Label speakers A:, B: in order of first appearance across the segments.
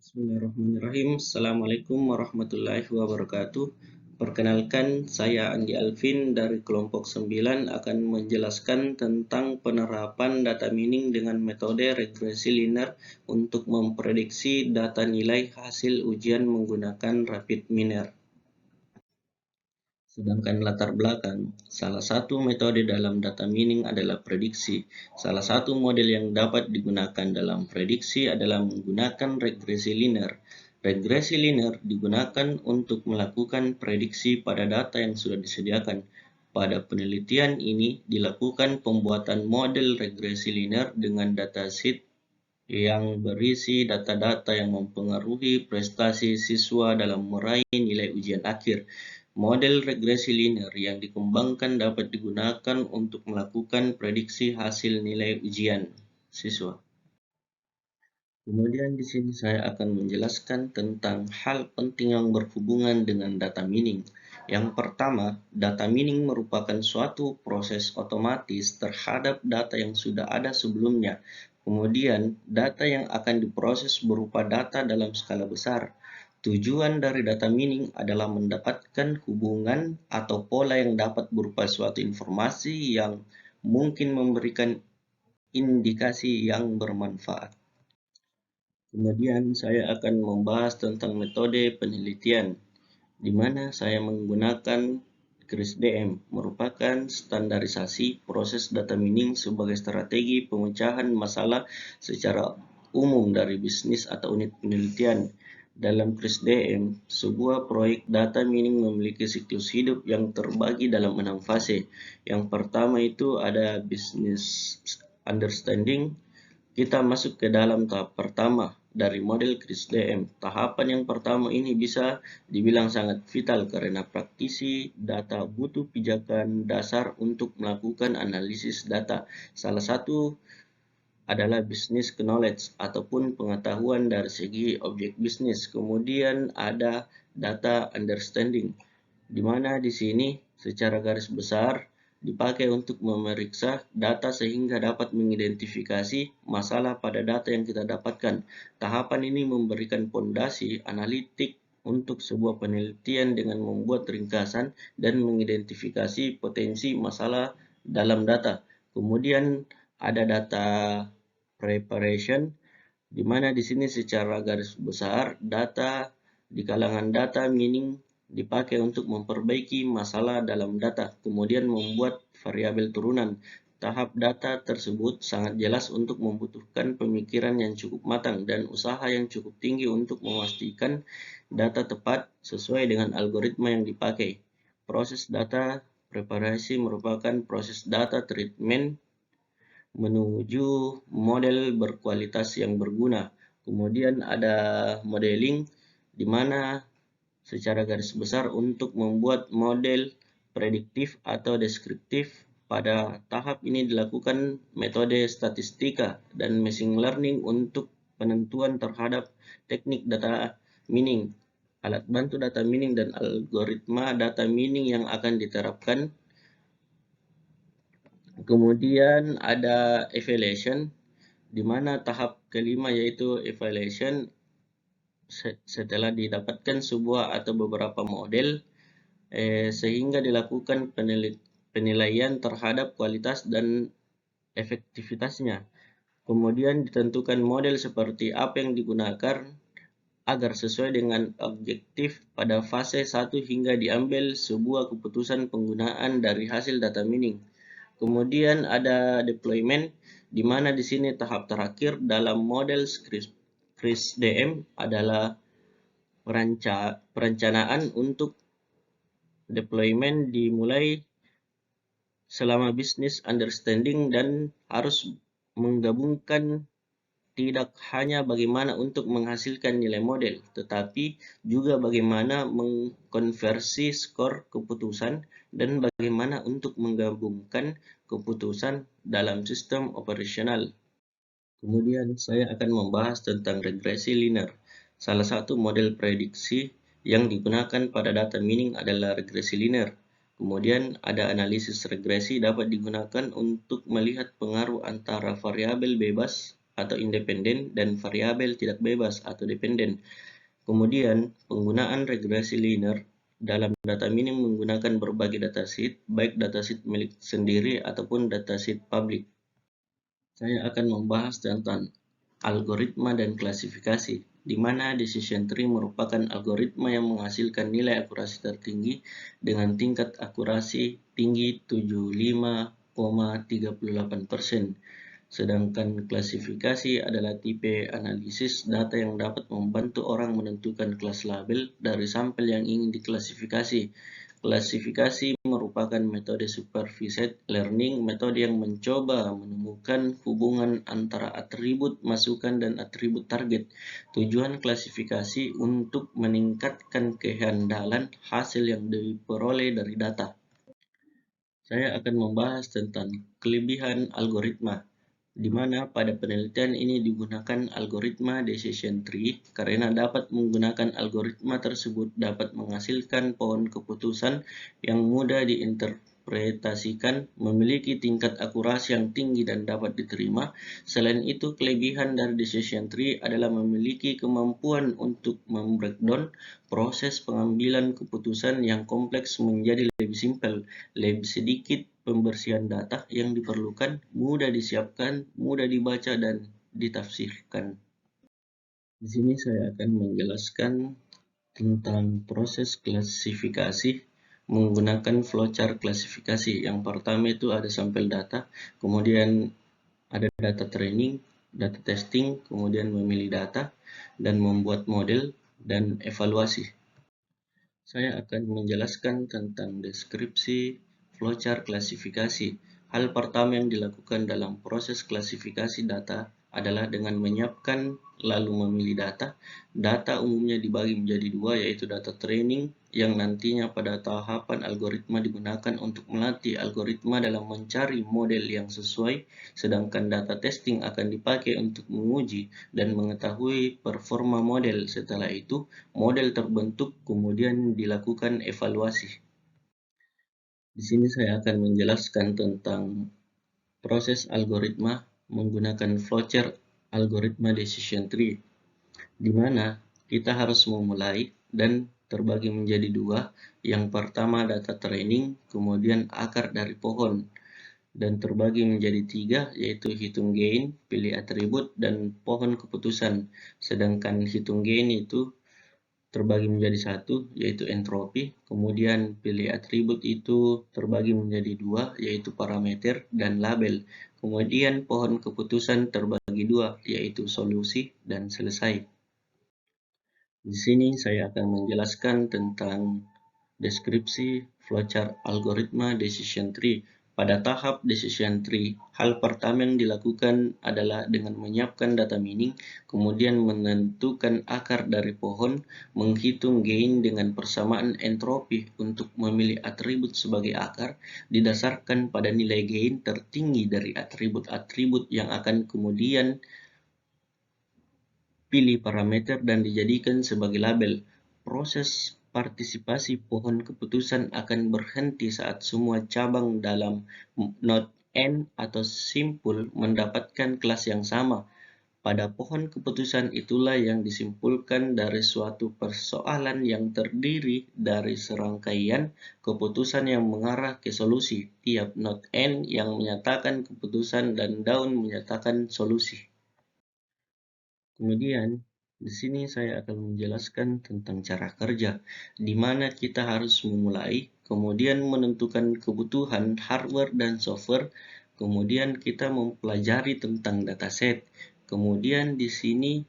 A: Bismillahirrahmanirrahim. Assalamualaikum warahmatullahi wabarakatuh. Perkenalkan, saya Andi Alvin dari kelompok 9 akan menjelaskan tentang penerapan data mining dengan metode regresi linear untuk memprediksi data nilai hasil ujian menggunakan rapid miner. Sedangkan latar belakang, salah satu metode dalam data mining adalah prediksi. Salah satu model yang dapat digunakan dalam prediksi adalah menggunakan regresi linear. Regresi linear digunakan untuk melakukan prediksi pada data yang sudah disediakan. Pada penelitian ini dilakukan pembuatan model regresi linear dengan dataset yang berisi data-data yang mempengaruhi prestasi siswa dalam meraih nilai ujian akhir. Model regresi linear yang dikembangkan dapat digunakan untuk melakukan prediksi hasil nilai ujian siswa. Kemudian di sini saya akan menjelaskan tentang hal penting yang berhubungan dengan data mining. Yang pertama, data mining merupakan suatu proses otomatis terhadap data yang sudah ada sebelumnya. Kemudian, data yang akan diproses berupa data dalam skala besar. Tujuan dari data mining adalah mendapatkan hubungan atau pola yang dapat berupa suatu informasi yang mungkin memberikan indikasi yang bermanfaat. Kemudian saya akan membahas tentang metode penelitian, di mana saya menggunakan CRISP-DM, merupakan standarisasi proses data mining sebagai strategi pemecahan masalah secara umum dari bisnis atau unit penelitian. Dalam CRISP-DM, sebuah proyek data mining memiliki siklus hidup yang terbagi dalam 6 fase. Yang pertama itu ada business understanding. Kita masuk ke dalam tahap pertama dari model CRISP-DM. Tahapan yang pertama ini bisa dibilang sangat vital karena praktisi data butuh pijakan dasar untuk melakukan analisis data. Salah satu adalah business knowledge ataupun pengetahuan dari segi objek bisnis. Kemudian ada data understanding, di mana di sini secara garis besar dipakai untuk memeriksa data sehingga dapat mengidentifikasi masalah pada data yang kita dapatkan. Tahapan ini memberikan fondasi analitik untuk sebuah penelitian dengan membuat ringkasan dan mengidentifikasi potensi masalah dalam data. Kemudian ada data preparation, di mana di sini secara garis besar data di kalangan data mining dipakai untuk memperbaiki masalah dalam data, kemudian membuat variabel turunan. Tahap data tersebut sangat jelas untuk membutuhkan pemikiran yang cukup matang dan usaha yang cukup tinggi untuk memastikan data tepat sesuai dengan algoritma yang dipakai. Proses data preparasi merupakan proses data treatment menuju model berkualitas yang berguna. Kemudian ada modeling, di mana secara garis besar untuk membuat model prediktif atau deskriptif. Pada tahap ini dilakukan metode statistika dan machine learning untuk penentuan terhadap teknik data mining, alat bantu data mining, dan algoritma data mining yang akan diterapkan. Kemudian ada evaluation, di mana tahap kelima yaitu evaluation setelah didapatkan sebuah atau beberapa model sehingga dilakukan penilaian terhadap kualitas dan efektivitasnya. Kemudian ditentukan model seperti apa yang digunakan agar sesuai dengan objektif pada fase 1 hingga diambil sebuah keputusan penggunaan dari hasil data mining. Kemudian ada deployment, di mana di sini tahap terakhir dalam model CRISP-DM adalah perencanaan untuk deployment dimulai selama business understanding dan harus menggabungkan tidak hanya bagaimana untuk menghasilkan nilai model, tetapi juga bagaimana mengkonversi skor keputusan dan bagaimana untuk menggabungkan keputusan dalam sistem operasional. Kemudian saya akan membahas tentang regresi linear. Salah satu model prediksi yang digunakan pada data mining adalah regresi linear. Kemudian ada analisis regresi dapat digunakan untuk melihat pengaruh antara variabel bebas atau independen dan variabel tidak bebas atau dependen. Kemudian, penggunaan regresi linear dalam data mining menggunakan berbagai dataset, baik dataset milik sendiri ataupun dataset publik. Saya akan membahas tentang algoritma dan klasifikasi, di mana decision tree merupakan algoritma yang menghasilkan nilai akurasi tertinggi dengan tingkat akurasi tinggi 75,38%. Sedangkan klasifikasi adalah tipe analisis data yang dapat membantu orang menentukan kelas label dari sampel yang ingin diklasifikasi. Klasifikasi merupakan metode supervised learning, metode yang mencoba menemukan hubungan antara atribut masukan dan atribut target. Tujuan klasifikasi untuk meningkatkan kehandalan hasil yang diperoleh dari data. Saya akan membahas tentang kelebihan algoritma, di mana pada penelitian ini digunakan algoritma decision tree karena dapat menggunakan algoritma tersebut dapat menghasilkan pohon keputusan yang mudah diinterpretasikan, memiliki tingkat akurasi yang tinggi dan dapat diterima. Selain itu, kelebihan dari decision tree adalah memiliki kemampuan untuk membreakdown proses pengambilan keputusan yang kompleks menjadi lebih simpel, lebih sedikit pembersihan data yang diperlukan, mudah disiapkan, mudah dibaca, dan ditafsirkan. Di sini saya akan menjelaskan tentang proses klasifikasi menggunakan flowchart klasifikasi. Yang pertama itu ada sampel data, kemudian ada data training, data testing, kemudian memilih data, dan membuat model, dan evaluasi. Saya akan menjelaskan tentang deskripsi flowchart klasifikasi. Hal pertama yang dilakukan dalam proses klasifikasi data adalah dengan menyiapkan lalu memilih data. Data umumnya dibagi menjadi dua, yaitu data training yang nantinya pada tahapan algoritma digunakan untuk melatih algoritma dalam mencari model yang sesuai, sedangkan data testing akan dipakai untuk menguji dan mengetahui performa model. Setelah itu, model terbentuk, kemudian dilakukan evaluasi. Di sini saya akan menjelaskan tentang proses algoritma menggunakan flowchart algoritma decision tree, di mana kita harus memulai dan terbagi menjadi dua. Yang pertama data training, kemudian akar dari pohon, dan terbagi menjadi tiga, yaitu hitung gain, pilih atribut, dan pohon keputusan. Sedangkan hitung gain itu terbagi menjadi satu, yaitu entropi, kemudian pilih atribut itu terbagi menjadi dua, yaitu parameter dan label, kemudian pohon keputusan terbagi dua, yaitu solusi dan selesai. Di sini saya akan menjelaskan tentang deskripsi flowchart algoritma decision tree. Pada tahap decision tree, hal pertama yang dilakukan adalah dengan menyiapkan data mining, kemudian menentukan akar dari pohon, menghitung gain dengan persamaan entropi untuk memilih atribut sebagai akar, didasarkan pada nilai gain tertinggi dari atribut-atribut yang akan kemudian pilih parameter dan dijadikan sebagai label. Proses partisipasi pohon keputusan akan berhenti saat semua cabang dalam node N atau simpul mendapatkan kelas yang sama. Pada pohon keputusan itulah yang disimpulkan dari suatu persoalan yang terdiri dari serangkaian keputusan yang mengarah ke solusi. Tiap node N yang menyatakan keputusan dan daun menyatakan solusi. Kemudian, di sini saya akan menjelaskan tentang cara kerja, di mana kita harus memulai, kemudian menentukan kebutuhan hardware dan software, kemudian kita mempelajari tentang dataset. Kemudian di sini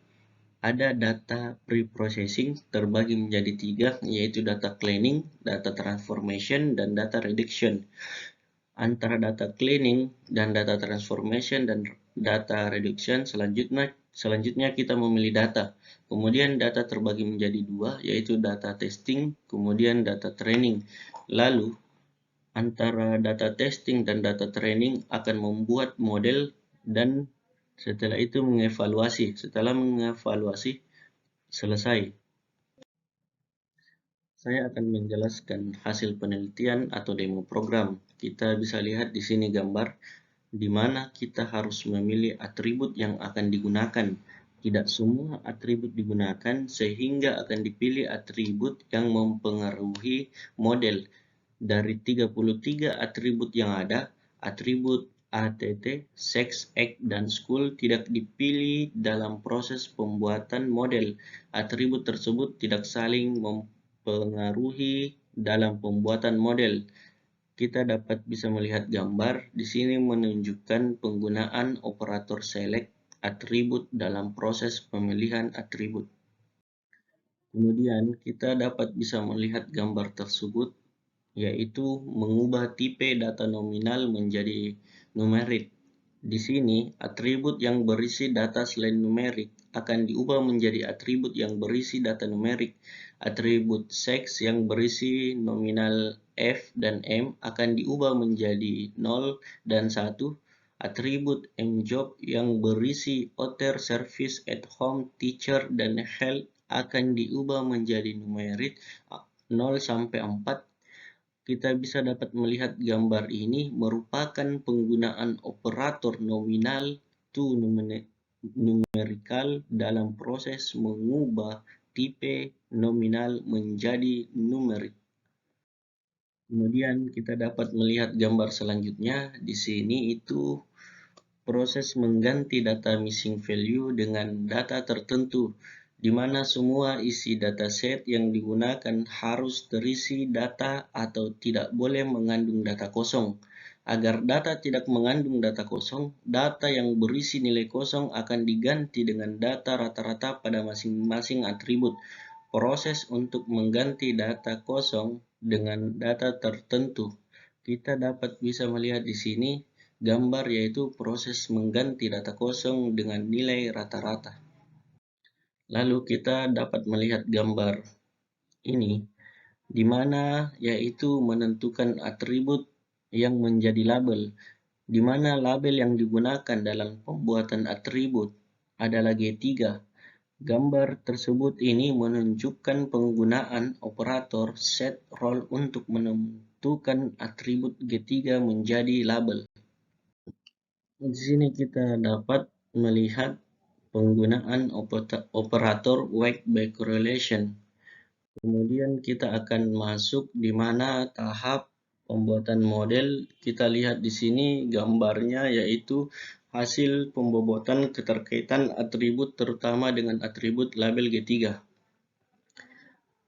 A: ada data pre-processing terbagi menjadi tiga, yaitu data cleaning, data transformation, dan data reduction. Antara data cleaning dan data transformation dan data reduction selanjutnya kita memilih data. Kemudian data terbagi menjadi dua, yaitu data testing, kemudian data training. Lalu antara data testing dan data training akan membuat model dan setelah itu mengevaluasi. Setelah mengevaluasi selesai, saya akan menjelaskan hasil penelitian atau demo program. Kita bisa lihat di sini gambar di mana kita harus memilih atribut yang akan digunakan. Tidak semua atribut digunakan, sehingga akan dipilih atribut yang mempengaruhi model. Dari 33 atribut yang ada, atribut ATT, sex, age, dan school tidak dipilih dalam proses pembuatan model. Atribut tersebut tidak saling mempengaruhi dalam pembuatan model. Kita dapat bisa melihat gambar di sini menunjukkan penggunaan operator select atribut dalam proses pemilihan atribut. Kemudian kita dapat bisa melihat gambar tersebut, yaitu mengubah tipe data nominal menjadi numerik. Di sini, atribut yang berisi data selain numerik akan diubah menjadi atribut yang berisi data numerik. Atribut sex yang berisi nominal F dan M akan diubah menjadi 0 dan 1. Atribut mjob yang berisi other service at home, teacher, dan health akan diubah menjadi numerik 0 sampai 4. Kita bisa dapat melihat gambar ini merupakan penggunaan operator nominal to numerical dalam proses mengubah tipe nominal menjadi numerik. Kemudian kita dapat melihat gambar selanjutnya. Di sini itu proses mengganti data missing value dengan data tertentu, di mana semua isi dataset yang digunakan harus terisi data atau tidak boleh mengandung data kosong. Agar data tidak mengandung data kosong, data yang berisi nilai kosong akan diganti dengan data rata-rata pada masing-masing atribut. Proses untuk mengganti data kosong dengan data tertentu. Kita dapat bisa melihat di sini gambar, yaitu proses mengganti data kosong dengan nilai rata-rata. Lalu kita dapat melihat gambar ini, di mana yaitu menentukan atribut yang menjadi label, di mana label yang digunakan dalam pembuatan atribut adalah G3. Gambar tersebut ini menunjukkan penggunaan operator set role untuk menentukan atribut G3 menjadi label. Di sini kita dapat melihat penggunaan operator weight by correlation. Kemudian kita akan masuk di mana tahap pembuatan model. Kita lihat di sini gambarnya, yaitu hasil pembobotan keterkaitan atribut terutama dengan atribut label G3.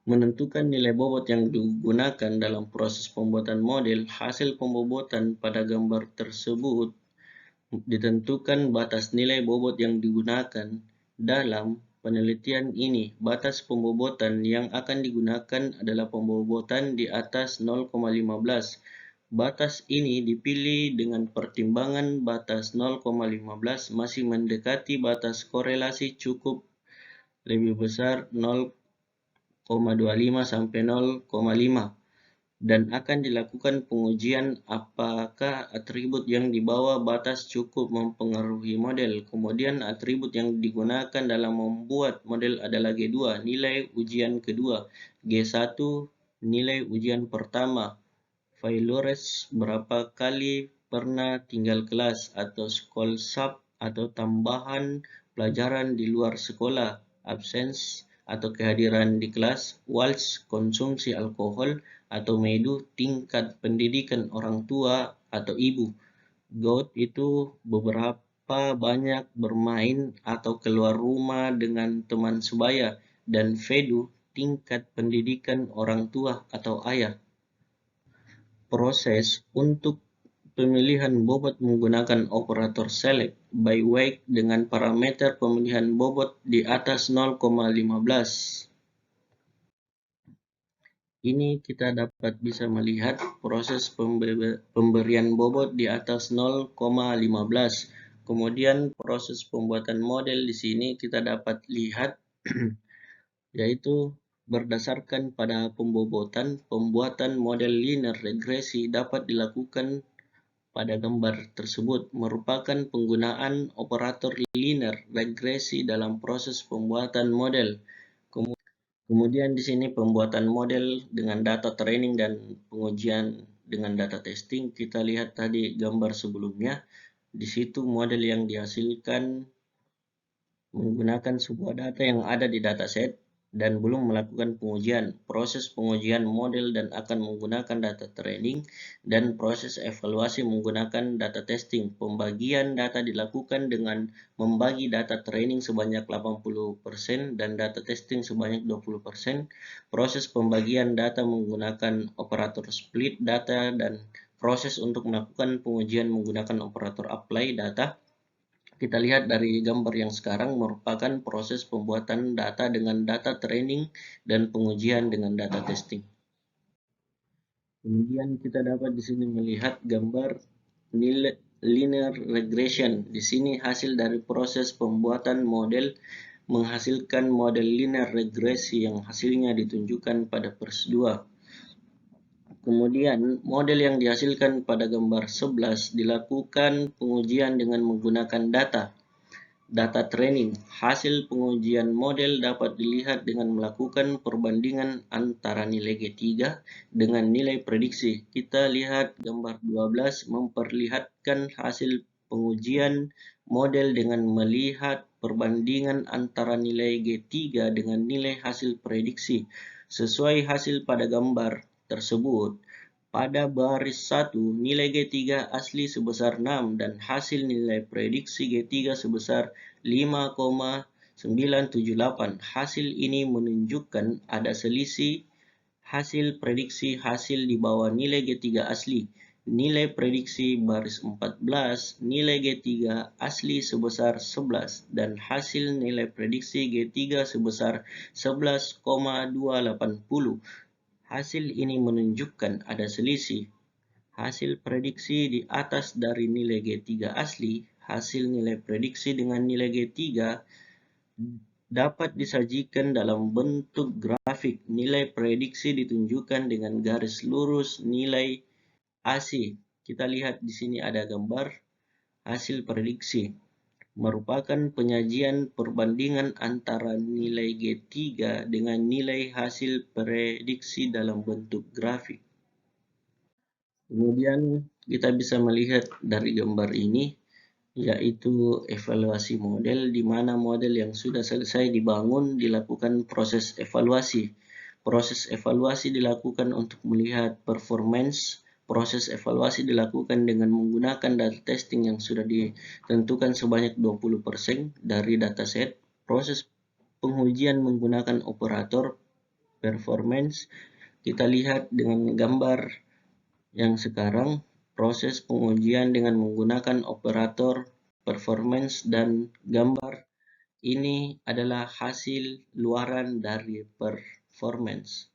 A: Menentukan nilai bobot yang digunakan dalam proses pembuatan model. Hasil pembobotan pada gambar tersebut ditentukan batas nilai bobot yang digunakan. Dalam penelitian ini, batas pembobotan yang akan digunakan adalah pembobotan di atas 0,15. Batas ini dipilih dengan pertimbangan batas 0,15 masih mendekati batas korelasi cukup lebih besar 0,25 sampai 0,5. Dan akan dilakukan pengujian apakah atribut yang di bawah batas cukup mempengaruhi model. Kemudian atribut yang digunakan dalam membuat model adalah G2, nilai ujian kedua, G1, nilai ujian pertama, failures, berapa kali pernah tinggal kelas, atau school sub atau tambahan pelajaran di luar sekolah, absence atau kehadiran di kelas, wals, konsumsi alkohol atau medu, tingkat pendidikan orang tua atau ibu. Goat itu beberapa banyak bermain atau keluar rumah dengan teman sebaya, dan fedu tingkat pendidikan orang tua atau ayah. Proses untuk pemilihan bobot menggunakan operator select by weight dengan parameter pemilihan bobot di atas 0,15. Ini kita dapat bisa melihat proses pemberian bobot di atas 0,15. Kemudian proses pembuatan model di sini kita dapat lihat yaitu berdasarkan pada pembobotan, pembuatan model linear regresi dapat dilakukan pada gambar tersebut, merupakan penggunaan operator linear regresi dalam proses pembuatan model. Kemudian di sini pembuatan model dengan data training dan pengujian dengan data testing. Kita lihat tadi gambar sebelumnya. Di situ model yang dihasilkan menggunakan sebuah data yang ada di dataset dan belum melakukan pengujian. Proses pengujian model dan akan menggunakan data training dan proses evaluasi menggunakan data testing. Pembagian data dilakukan dengan membagi data training sebanyak 80% dan data testing sebanyak 20%. Proses pembagian data menggunakan operator split data dan proses untuk melakukan pengujian menggunakan operator apply data. Kita lihat dari gambar yang sekarang merupakan proses pembuatan data dengan data training dan pengujian dengan data testing. Kemudian kita dapat di sini melihat gambar nilai linear regression. Di sini hasil dari proses pembuatan model menghasilkan model linear regresi yang hasilnya ditunjukkan pada pers 2. Kemudian, model yang dihasilkan pada gambar 11 dilakukan pengujian dengan menggunakan data training. Hasil pengujian model dapat dilihat dengan melakukan perbandingan antara nilai G3 dengan nilai prediksi. Kita lihat gambar 12 memperlihatkan hasil pengujian model dengan melihat perbandingan antara nilai G3 dengan nilai hasil prediksi. Sesuai hasil pada gambar tersebut, pada baris 1, nilai G3 asli sebesar 6 dan hasil nilai prediksi G3 sebesar 5,978. Hasil ini menunjukkan ada selisih hasil prediksi hasil di bawah nilai G3 asli. Nilai prediksi baris 14, nilai G3 asli sebesar 11 dan hasil nilai prediksi G3 sebesar 11,280. Hasil ini menunjukkan ada selisih hasil prediksi di atas dari nilai G3 asli. Hasil nilai prediksi dengan nilai G3 dapat disajikan dalam bentuk grafik. Nilai prediksi ditunjukkan dengan garis lurus nilai AC. Kita lihat di sini ada gambar hasil prediksi. Merupakan penyajian perbandingan antara nilai G3 dengan nilai hasil prediksi dalam bentuk grafik. Kemudian kita bisa melihat dari gambar ini, yaitu evaluasi model, di mana model yang sudah selesai dibangun dilakukan proses evaluasi. Proses evaluasi dilakukan untuk melihat performance. Proses evaluasi dilakukan dengan menggunakan data testing yang sudah ditentukan sebanyak 20% dari dataset. Proses pengujian menggunakan operator performance. Kita lihat dengan gambar yang sekarang, proses pengujian dengan menggunakan operator performance dan gambar ini adalah hasil luaran dari performance.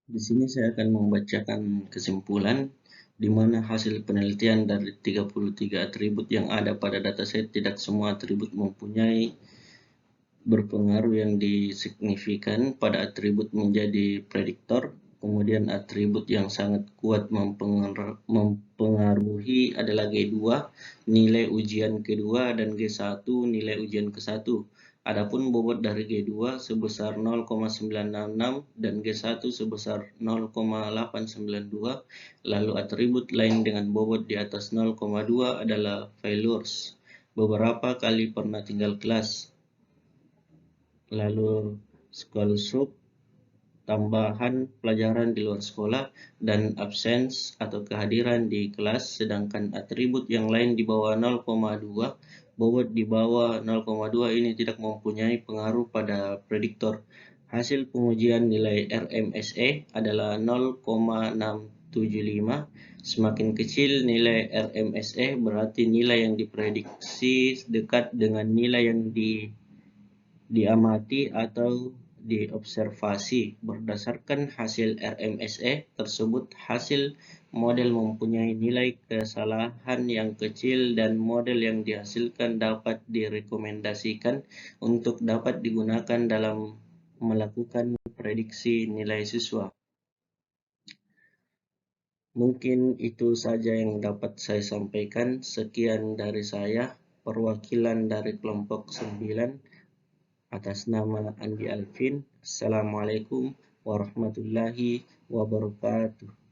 A: Di sini saya akan membacakan kesimpulan di mana hasil penelitian dari 33 atribut yang ada pada dataset tidak semua atribut mempunyai berpengaruh yang signifikan pada atribut menjadi prediktor. Kemudian atribut yang sangat kuat mempengaruhi adalah G2, nilai ujian kedua, dan G1, nilai ujian ke-1. Adapun bobot dari G2 sebesar 0,966 dan G1 sebesar 0,892. Lalu atribut lain dengan bobot di atas 0,2 adalah failures. Beberapa kali pernah tinggal kelas. Lalu school sub, tambahan pelajaran di luar sekolah, dan absence atau kehadiran di kelas. Sedangkan atribut yang lain di bawah 0,2, bobot di bawah 0,2 ini tidak mempunyai pengaruh pada prediktor. Hasil pengujian nilai RMSE adalah 0,675. Semakin kecil nilai RMSE berarti nilai yang diprediksi dekat dengan nilai yang diamati atau diobservasi. Berdasarkan hasil RMSE tersebut, hasil model mempunyai nilai kesalahan yang kecil dan model yang dihasilkan dapat direkomendasikan untuk dapat digunakan dalam melakukan prediksi nilai siswa. Mungkin itu saja yang dapat saya sampaikan. Sekian dari saya, perwakilan dari kelompok 9. Atas nama Andi Alvin, Assalamualaikum warahmatullahi wabarakatuh.